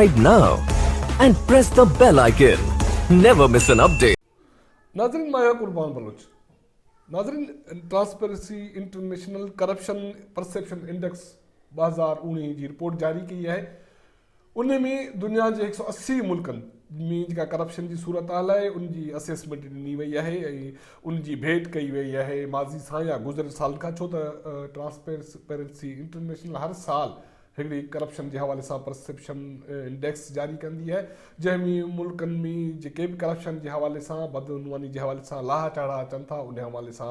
Subscribe now and press the bell icon. Never miss an update. नाज़रीन माया कुर्बान बलोच नाज़रीन transparency international corruption perception index 2019 जी report जारी की है। उन में दुनिया के 180 मुल्कनि में जेका करप्शन की सूरत हाल है उनकी असेसमेंट ॾिनी वई है, उनकी भेट कई वई है माज़ी सां या गुज़िरियल साल का। छो त ट्रांसपेरेंसी इंटरनेशनल हर साल हिकिड़ी करप्शन के हवाले से परसेप्शन इंडेक्स जारी कंदी है, जंहिंमें मुल्कनि में जेके भी करप्शन के हवाले से बदनवानी के हवाले से लाह चढ़ा अचनि था उन हवाले से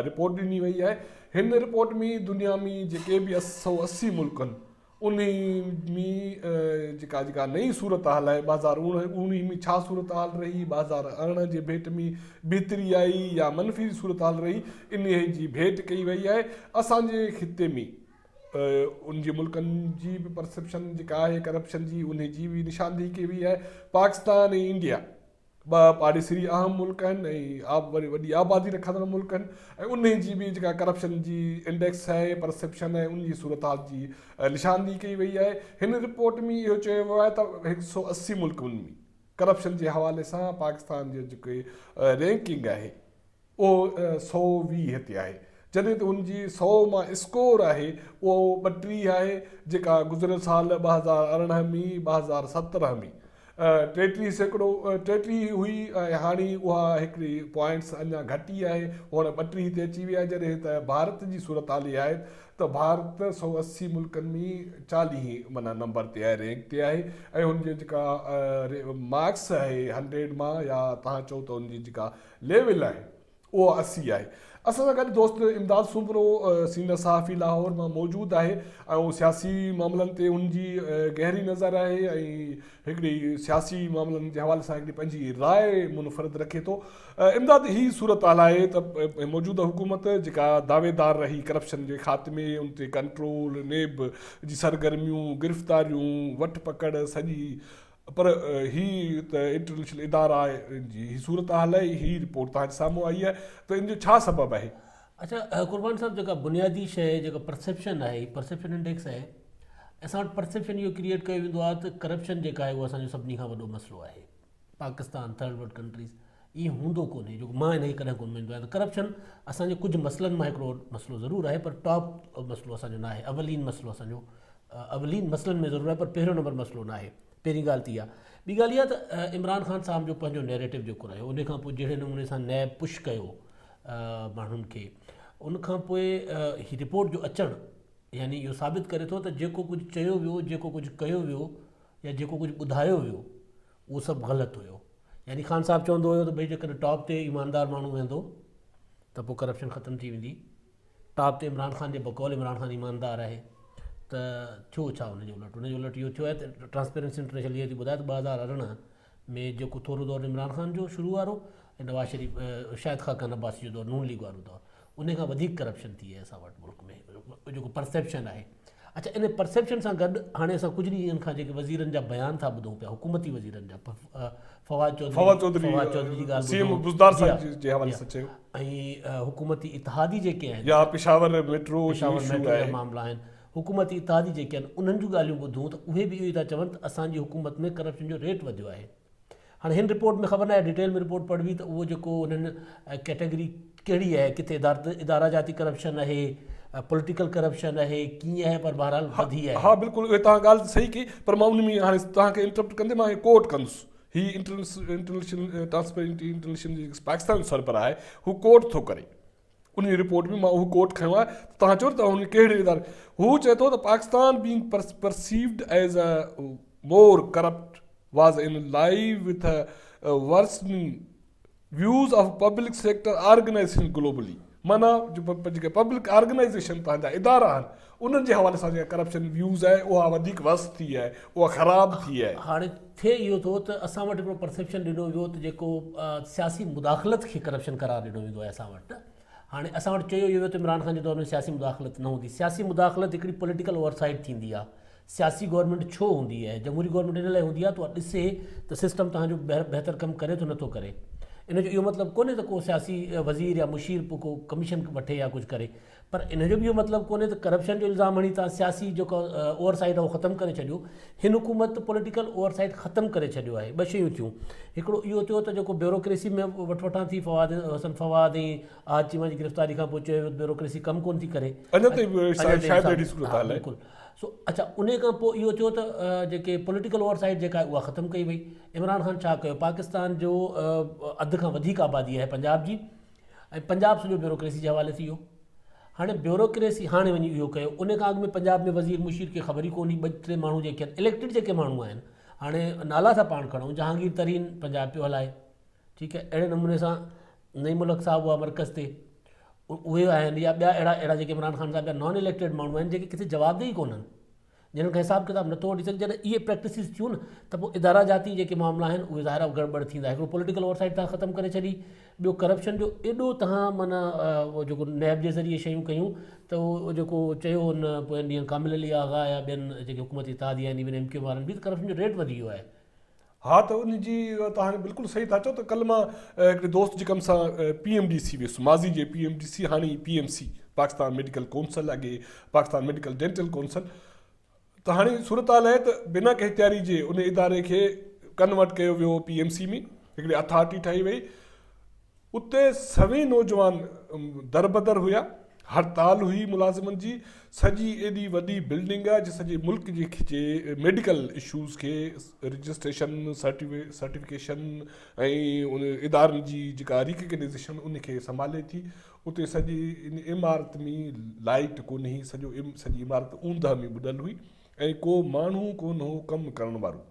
रिपोर्ट ॾिनी वई है। हिन रिपोर्ट में दुनिया में जेके भी 180 मुल्कनि उन में जेका नई सूरत हाल है 2019 में छा सूरत हाल रही, 2018 जे भेट में बेहतरी आई या मनफी सूरत हाल रही, इन जी भेट कई वई है। असांजे खिते में उन जी मुल्कनि जी भी परसेप्शन जेका है करप्शन जी उन जी भी निशानदेही कई वई है। पाकिस्तान ऐं इंडिया ॿ पाड़ेसरी अहम मुल्क आहिनि ऐं वॾी आबादी रखंदड़ मुल्क आहिनि ऐं उन जी भी जेका करप्शन जी इंडेक्स है परसेप्शन है उन जी सूरत हाल जी निशानदेही कई वई है। हिन रिपोर्ट में इहो चयो वियो आहे त 180 मुल्कनि में करप्शन के हवाले से पाकिस्तान जो जेके रैंकिंग है उहो 120 ते आहे, जॾहिं त उनजी 100 मां स्कोर है वो 32 है, जेका गुज़िरियल साल 2018 में 2017 में 33 हुई ऐं हाणे उहा हिकिड़ी पॉइंट्स अञा घटी आहे, हुन 32 ते अची वई आहे। जॾहिं त भारत जी सूरत हाल इहा आहे त भारत 180 मुल्कनि में 40 माना नंबर ते आहे, रैंक ते आहे ऐं हुनजी जेका मार्क्स आहे 100 मां या तव्हां चओ त हुनजी जेका लेवल आहे उहो 80 आहे। असां सां गॾु दोस्त इमदाद सुमरो सीनियर सहाफ़ी लाहौर में मौजूद है और सियासी मामलों ते उनकी गहरी नज़र है ऐं हिकिड़ी सियासी मामलों के हवाले से पंहिंजी राय मुनफरद रखे तो। इमदाद ही सूरत हाल है त मौजूदा हुकूमत जेका दावेदार रही करप्शन के खात्मे उन ते कंट्रोल नेब जी सरगर्मियों गिरफ़्तारियों वठ पकड़ सजी, पर ही त इंटरनेशनल इदारा जी ही सूरत हाल है, ही रिपोर्ट तव्हांजे साम्हूं आई है, तो इन जो छा सबब है? अच्छा कुर्बान साहब, जेका बुनियादी शइ जेका परसेप्शन है परसेप्शन इंडेक्स है, असां वटि परसेप्शन इहो क्रिएट कयो वेंदो आहे त करप्शन जेका आहे उहो असांजो सभिनी खां वॾो मसइलो आहे। पाकिस्तान थर्ड वर्ल्ड कंट्रीज़ ईअं हूंदो कोन्हे, जो मां हिन खे कॾहिं कोन मञंदो आहियां त करप्शन असांजे कुझु मसइलनि मां हिकिड़ो मसइलो ज़रूरु आहे, पर टॉप मसइलो असांजो न आहे, अवलीन मसइलो असांजो अवलीन मसइलनि में ज़रूरु आहे, पर पहिरियों नंबर मसइलो न आहे। पहिरीं ॻाल्हि थी आहे। ॿी ॻाल्हि इहा त इमरान ख़ान साहब जो पंहिंजो नैरेटिव जेको रहियो उन खां पोइ जहिड़े नमूने सां नैब पुश कयो माण्हुनि खे, उन खां पोइ ही रिपोर्ट जो अचणु यानी इहो साबित करे थो त जेको कुझु चयो वियो, जेको कुझु कयो वियो या जेको कुझु ॿुधायो वियो उहो सभु ग़लति हुयो। यानी ख़ान साहब चवंदो हुयो त भई जेकॾहिं टॉप ते ईमानदार माण्हू वेंदो त पोइ करप्शन ख़तमु थी वेंदी। टॉप ते इमरान ख़ान जे बकौल इमरान ख़ान ईमानदार आहे त थियो छा हुनजे उलट इहो थियो आहे त ट्रांसपेरेंसी इंटरनेशनल इहो थी ॿुधाए त 2018 में जेको थोरो दौरु इमरान ख़ान जो शुरू वारो ऐं नवाज़ शरीफ़ शाहिद ख़ाक़ान अब्बासी जो दौरु नून लीग वारो दौरु, उन खां वधीक करप्शन थी आहे असां वटि मुल्क में, जेको परसेप्शन आहे। अच्छा, इन परसेप्शन सां गॾु हाणे असां कुझु ॾींहंनि खां जेके वज़ीरनि जा बयान था ॿुधूं पिया, हुकूमती वज़ीरनि जा, फवाद चौधरी जी ॻाल्हि ऐं हुकूमती इतिहादी जेके आहिनि या पेशावर मेट्रो जा मामला आहिनि, हुकूमती इतिहादी जेके आहिनि उन्हनि जूं ॻाल्हियूं ॿुधूं त उहे बि इहो ई था चवनि त असांजी हुकूमत में करप्शन जो रेट वधियो आहे। हाणे हिन रिपोर्ट में ख़बर न आहे, डिटेल में रिपोर्ट पढ़ी त उहो जेको उन्हनि कैटेगरी कहिड़ी आहे, किथे इदारा जाती करप्शन आहे, पॉलिटिकल करप्शन है, कीअं है, पर बहरहाल वधी आहे। हाँ बिल्कुल तव्हां ॻाल्हि सही की, पर मां उन में हाणे तव्हांखे इंटरप्ट कंदे मां कोट कंदुसि। ही इंटरनेशनल ट्रांसपेरेंसी इंटरनेशनल पाकिस्तान सरबराह आहे, हू कोट थो करे उन रिपोर्ट में, मां हू कोट खयो आहे। तव्हां चओ त हुन कहिड़े इदारे, हू चए थो त Pakistan being perceived as a more corrupt was in line with worsening views of public sector organization globally। माना जो जेके पब्लिक ऑर्गेनाइजेशन तव्हांजा इदारा आहिनि उन्हनि जे हवाले सां जेका करप्शन व्यूज़ आहे उहा वधीक वर्स थी आहे, उहा ख़राब थी आहे। हाणे थिए इहो थो त असां वटि हिकिड़ो परसेप्शन ॾिनो वियो त जेको सियासी मुदाख़लत खे करप्शन करार ॾिनो वेंदो आहे असां वटि। हाणे असां वटि चयो वियो त इमरान ख़ान जे दौर में सियासी मुदाख़लत न हूंदी। सियासी मुदाख़लत हिकिड़ी पॉलिटिकल ओवरसाइट थींदी आहे। सियासी गवर्नमेंट छो हूंदी आहे? जमहूरी गवर्नमेंट इन लाइ हूंदी आहे तो ॾिसे त सिस्टम तव्हांजो बहितर कमु करे थो नथो करे। इन जो इहो मतिलबु कोन्हे त को सियासी वज़ीर या मुशीर पोइ को कमीशन वठे या कुझु करे, पर इन जो बि इहो मतिलबु कोन्हे त करप्शन जो इल्ज़ाम हणी तव्हां सियासी जेको ओवरसाइट आहे उहो ख़तमु करे छॾियो। हिन हुकूमत पॉलिटिकल ओवरसाइट ख़तमु करे छॾियो आहे। ॿ शयूं थियूं, हिकिड़ो इहो थियो त जेको ब्यूरोक्रेसी में वठि थी, हसन फवाद ऐं आज चीमा जी गिरफ़्तारी खां पोइ चयो ब्यूरोक्रेसी कमु कोन थी करे, बिल्कुलु। सो अच्छा, उन खां पोइ इहो थियो त जेके पॉलिटिकल ओवरसाइट जेका आहे उहा ख़तमु कई वई। इमरान ख़ान छा कयो, पाकिस्तान जो अधु खां वधीक आबादी आहे पंजाब जी, ऐं पंजाब सॼो ब्यूरोक्रेसी जे हवाले थी वियो। हाणे ब्यूरोक्रेसी हाणे वञी इहो कयो, उन खां अॻु में पंजाब में वज़ीर मुशीर खे ख़बर ई कोन हुई, 2-3 माण्हू जेके आहिनि इलेक्टेड जेके माण्हू आहिनि, हाणे नाला था पाण खणूं, जहांगीर तरीन पंजाब पियो हलाए, ठीकु आहे, अहिड़े नमूने सां नईम मुल्क साहिबु हुआ मर्कज़ ते, उहे आहिनि, या ॿिया अहिड़ा जेके इमरान ख़ान साहिब ॿिया नॉन इलेक्टेड माण्हू आहिनि जेके किथे जवाबदेही कोन्हनि, जिन्हनि खे हिसाब किताब नथो वठी सघे। जॾहिं इहे प्रैक्टिसिस थियूं न त पोइ इदारा जाती जेके मामला आहिनि उहे ज़ाहिर गड़बड़ थींदा। हिकिड़ो पॉलिटिकल ओवरसाइट तव्हां ख़तमु करे छॾी, ॿियो करप्शन जो एॾो तव्हां माना उहो जेको नैब जे ज़रिए शयूं कयूं त उहो जेको चयो हुन पोइ ॾींहं कामिल अली आग़ा या ॿियनि जेके हुकूमती इत्तेहादी आहिनि इवन MQ वारनि बि, त करप्शन जो रेट वधी वियो आहे। हा, त उनजी तव्हां हाणे बिल्कुलु सही था चओ। त कल्ह मां हिकिड़े दोस्त जे कम सां PMDC वियुसि, माज़ी जे PMDC, हाणे PMC, पाकिस्तान मेडिकल काउंसिल, अॻे पाकिस्तान मेडिकल डेंटल काउंसिल। त हाणे सूरत हाल आहे त बिना कंहिं तयारी जे उन इदारे खे कन्वर्ट कयो वियो PMC में, हिकिड़ी अथॉरिटी ठाही वई। उते सभई नौजवान दरबदर हुया, हड़ताल हुई मुलाज़िमनि जी, सॼी एॾी वॾी बिल्डिंग आहे जो सॼे मुल्क जे मेडिकल इशूज़ खे रजिस्ट्रेशन, सर्टिफिकेशन ऐं उन इदारनि जी जेका रिकग्नाइज़ेशन उनखे संभाले थी। उते सॼी इन इमारत में लाइट कोन हुई, सॼी इमारत ऊंदहि में ॿुॾल हुई ऐं को माण्हू कोन हो कमु करण वारो।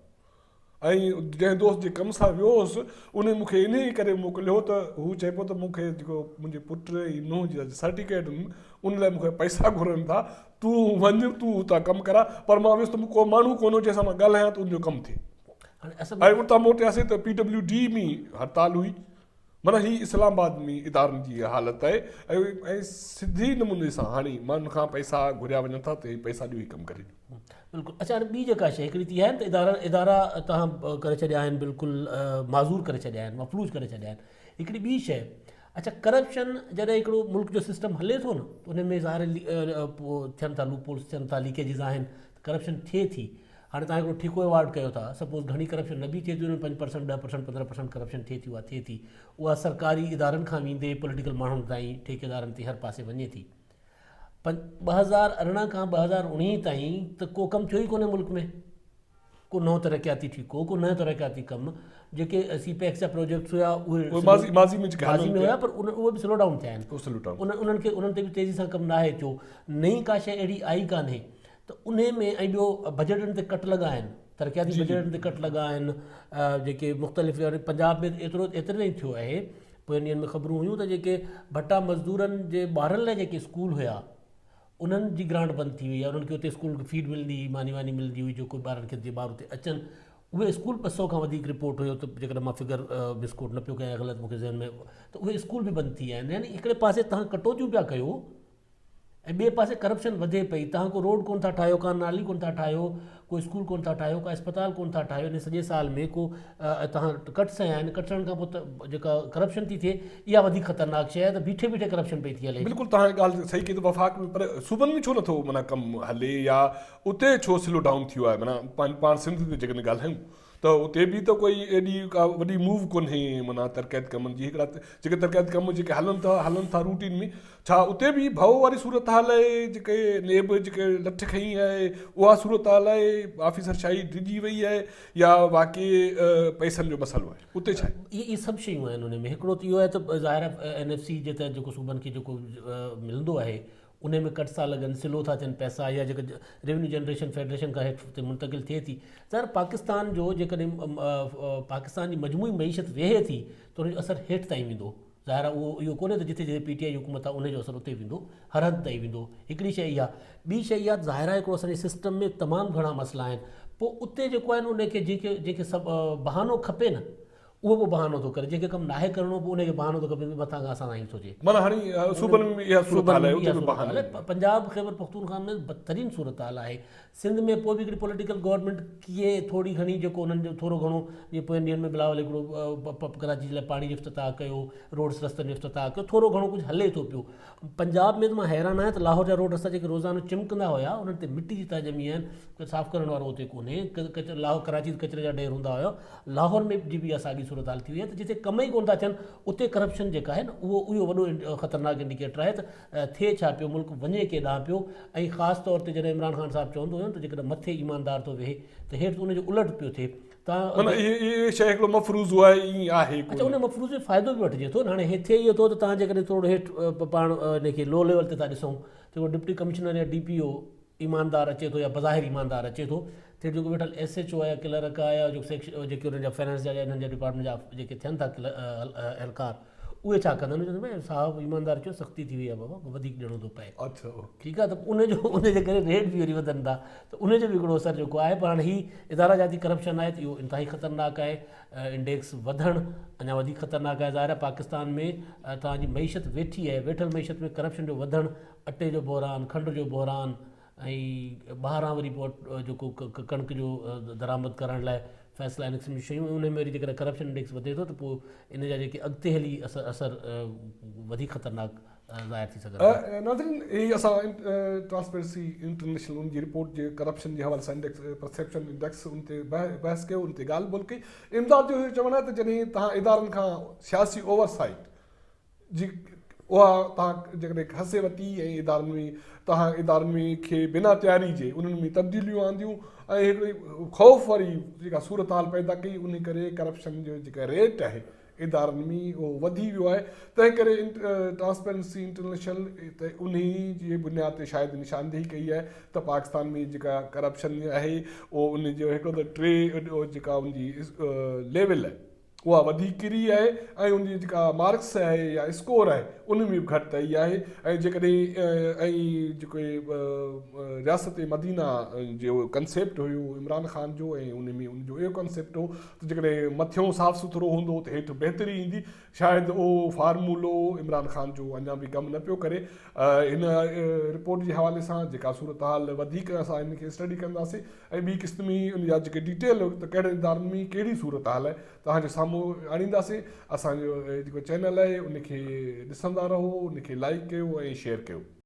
ऐं जंहिं दोस्त जे कम सां वियो हुउसि उन मूंखे इन ई करे मोकिलियो त हू चए पियो त मूंखे जेको मुंहिंजे पुट ऐं नुंहुं जा सर्टिफिकेट आहिनि उन लाइ मूंखे पैसा घुरनि था, तूं वञ, तूं हुतां कमु करा। पर मां वियुसि त को माण्हू कोन हो जंहिंसां मां ॻाल्हायां त उनजो कमु थिए। ऐं उतां मोटियासीं त PWD में हड़ताल हुई। माना ही इस्लामाबाद में इदारनि जी हालत आहे। ऐं सिधी नमूने सां हाणे माण्हुनि खां पैसा घुरिया वञनि था त पैसा ॾियो ई कमु करे। बिल्कुलु। अच्छा, हाणे ॿी जेका शइ हिकिड़ी थी आहे त इदारा तव्हां करे छॾिया आहिनि, बिल्कुलु माज़ूर करे छॾिया आहिनि, मफ़लूज करे छॾिया आहिनि। हिकिड़ी ॿी शइ, अच्छा, करप्शन जॾहिं हिकिड़ो मुल्क जो सिस्टम हले थो न त उन में ज़ाहिर थियनि था लूपहोल्स, थियनि था, लीकेजिस आहिनि, करप्शन थिए थी। हाणे तव्हां हिकिड़ो ठीको अवार्ड कयो था, सपोज़ घणी करप्शन न बि थिए थी, 5%, 10%, 15% करप्शन थिए थी, उहा थिए थी, उहा सरकारी इदारनि खां वेंदे पॉलिटिकल माण्हुनि ताईं, ठेकेदारनि ते हर पासे वञे थी। 2018 खां 2019 ताईं त को कमु थियो ई कोन्हे मुल्क में, को नओं तरक़ियाती ठीको, को नयो तरक़ियाती कमु। जेके CPEX जा प्रोजेक्ट्स हुआ उहे माज़ी में हुया, पर उहे बि स्लो डाउन थिया आहिनि। उन्हनि ते बि तेज़ी सां कमु न आहे थियो। नई का शइ अहिड़ी आई कान्हे त उन में। ऐं ॿियो बजटनि ते कट लॻा आहिनि, तरक़ियाती बजटनि ते कट लॻा आहिनि, जेके मुख़्तलिफ़ पंजाब में एतिरे ई थियो आहे। पोइ ॾींहंनि में ख़बरूं हुयूं त जेके भट्टा मज़दूरनि जे ॿारनि लाइ जेके स्कूल हुया उन्हनि जी ग्रांट बंदि थी वई आहे। उन्हनि खे उते स्कूल खे फीड मिलंदी हुई, मानी मिलंदी हुई, जो कोई ॿारनि खे जीअं ॿार उते अचनि। उहे स्कूल 200 खां वधीक रिपोर्ट हुयो, त जेकॾहिं मां फिगर मिसकोट न पियो कयां ग़लति मूंखे ज़हन में, त उहे स्कूल बि बंदि थी विया आहिनि। यानी हिकिड़े पासे तव्हां कटौतियूं पिया कयो ऐं ॿिए पासे करप्शन वधे पई। तव्हां को रोड कोन था ठाहियो, का नाली कोन था ठाहियो, को स्कूल कोन था ठाहियो, का अस्पताल कोन था ठाहियो। इन सॼे साल में को तव्हां कट्स आहिनि, कटण खां पोइ त जेका करप्शन थी थिए इहा वधीक ख़तरनाक शइ आहे। त बीठे करप्शन पई थी हले। बिल्कुलु तव्हां ॻाल्हि सही कई। त वफ़ाक़ में पर सूबनि में छो नथो माना कमु हले, या उते छो स्लो डाउन थियो आहे? माना पाण सिंध ते जेकॾहिं ॻाल्हायूं त उते बि त कोई एॾी का वॾी मूव कोन्हे माना तरक़ियत कमनि जी। हिकिड़ा जेके तरक़ियत कम जेके हलनि था रूटीन में, छा उते बि भउ वारी सूरत हाल आहे? जेके नेब जेके लठ खई आहे उहा सूरत हाल आहे? ऑफिसर शाही डिॼी वई आहे या वाक़ई पैसनि जो मसइलो आहे? उते छा आहे? इहे सभु शयूं आहिनि उन में। हिकिड़ो त इहो आहे त ज़ाहिर NFC जे तहत जेको सूबनि खे जेको मिलंदो आहे उन में कट था लॻनि, स्लो था थियनि पैसा, या जेका रेवेन्यू जनरेशन फेडरेशन खां हेठि मुंतक़िल थिए थी। ज़ाहिर पाकिस्तान जो जेकॾहिं पाकिस्तान जी मजमूई मईशत वेहे थी त उनजो असरु हेठि ताईं वेंदो। ज़ाहिर उहो इहो कोन्हे त जिथे PTI हुकूमत आहे उनजो असरु उते वेंदो, हर हद ताईं वेंदो। हिकिड़ी शइ इहा। ॿी शइ इहा, ज़ाहिर आहे हिकिड़ो असांजे सिस्टम में तमामु घणा मसइला आहिनि। पोइ उते जेको आहे न उनखे जेके सभु बहानो खपे न उहो पोइ बहानो थो करे, जेके कमु नाहे करिणो पोइ उनखे बहानो थो खपे मथां खां असां सां ई सोचे। माना हाणे सूबनि में इहा सूरत हाल आहे, उते बि बहाने पंजाब ख़ैबर पख्तूनख्वा में बदतरीन सूरत हाल आहे। सिंध में पोइ बि हिकिड़ी पॉलिटिकल गवर्नमेंट कीअं थोरी घणी जेको उन्हनि जो थोरो घणो जीअं पोइ ॾींहंनि में बिलावल हिकिड़ो कराची जे लाइ पाणी जो इफ़्तिताह कयो, रोड्स रस्तनि जो इफ़्तिताह कयो, थोरो घणो कुझु हले थो पियो। पंजाब में त मां हैरान आहियां त लाहौर जा रोड रस्ता जेके रोज़ानो चिमकंदा हुआ उन्हनि ते मिटी जी तह ॼमी आहिनि, कोई साफ़ु करण वारो उते कोन्हे। लाहौर कराची कचिरे जा ढेर हूंदा हुआ, लाहौर में जी बि इहा साॻी सूरत हाल थी वई आहे त जिते कम ई कोन था थियनि उते करप्शन जेका आहे न उहो वॾो ख़तरनाक इंडिकेटर आहे त थिए छा पियो, मुल्क वञे केॾांहुं पियो। ऐं ख़ासि तौर ते जॾहिं इमरान ख़ान साहिबु चवंदो हुयो त जेकॾहिं मथे ईमानदार थो वेहे त हेठि उनजो उलट पियो थिए। माना इहे शइ हिकिड़ो मफ़रूज़ आहे, ईअं आहे। अच्छा, उन मफ़रूज़ में फ़ाइदो बि वठिजे थो न। हाणे थिए इहो थो त तव्हां जेकॾहिं थोरो हेठि पाण इनखे लो लेवल ते था ॾिसूं त उहो डिप्टी कमिश्नर या DPO ईमानदार अचे थो या बज़ाहिर ईमानदार अचे थो, थिए जेको वेठल SHO आहे या क्लर्क आहे या जेके हुननि जा फाइनेंस जा या हिननि जा डिपार्टमेंट जा जेके थियनि था एहलकार, उहे छा कंदा आहिनि, चवंदा भई साहिबु ईमानदार चयो सख़्ती थी वई आहे बाबा, वधीक ॾियणो थो पए। अच्छा, ठीकु आहे, त उनजे करे रेट बि वरी वधनि था, त उनजो बि हिकिड़ो असरु जेको आहे। पर हाणे हीउ इदारा जाती करप्शन आहे त इहो इंतिहाई ख़तरनाक आहे। इंडेक्स वधणु अञा वधीक ख़तरनाक आहे। ज़ाहिर आहे पाकिस्तान में तव्हांजी मईशत वेठी आहे, वेठल मईशत में करप्शन जो वधणु, अटे जो बहिरान, खंड जो बहिरान, ऐं ॿाहिरां वरी पोइ जेको कणिक जो दरामद करण लाइ फ़ैसिला आहिनि क़िस्म जूं शयूं, उन में वरी जेकॾहिं करप्शन इंडेक्स वधे थो त पोइ इन जा जेके अॻिते हली असर वधीक ख़तरनाक ज़ाहिर थी सघंदा। नाज़रीन, इहे असां ट्रांसपेरेंसी इंटरनेशनल उनजी रिपोर्ट जे करप्शन जे हवाले सां इंडेक्स परसेप्शन इंडेक्स उन ते बहस कयो, उन ते ॻाल्हि ॿोल कई। इमदाद जो चवणु आहे त जॾहिं तव्हां इदारनि खां सियासी ओवरसाइट जी उहा तव्हां जेकॾहिं खसे वरिती ऐं इदारनि में खे बिना तयारी जे उन्हनि में तब्दीलियूं आंदियूं ऐं हिकिड़ी ख़ौफ़ वारी जेका सूरत हाल पैदा कई, उन करे करप्शन जो जेका रेट आहे इदारनि में उहो वधी वियो आहे। तंहिं करे ट्रांसपेरेंसी इंटरनेशनल त उन जी बुनियाद ते शायदि निशानदेही कई आहे त पाकिस्तान में जेका करप्शन आहे उहो उनजो हिकिड़ो त जेका उनजी लेवल आहे उहा वधीक किरी आहे ऐं उनजी जेका मार्क्स आहे या स्कोर आहे उन में बि घटि आई आहे। ऐं जेकॾहिं ऐं जेके रियासत मदीना जो कंसेप्ट हुयो इमरान ख़ान जो, ऐं उन में उनजो इहो कंसेप्ट हो त जेकॾहिं मथियों साफ़ु सुथिरो हूंदो त हेठि बहितरी ईंदी। शायदि उहो फार्मूलो इमरान ख़ान जो अञा बि कमु न पियो करे। हिन रिपोर्ट जे हवाले सां जेका सूरत हाल वधीक असां हिनखे स्टडी कंदासीं ऐं ॿी क़िस्म उन जा जेके डिटेल त कहिड़े इदारनि में कहिड़ी सूरत हाल आहे तव्हांजे साम्हूं आणींदासीं। असांजो जेको चैनल आहे उनखे ॾिसंदा रहो, उनखे लाइक कयो ऐं शेयर कयो।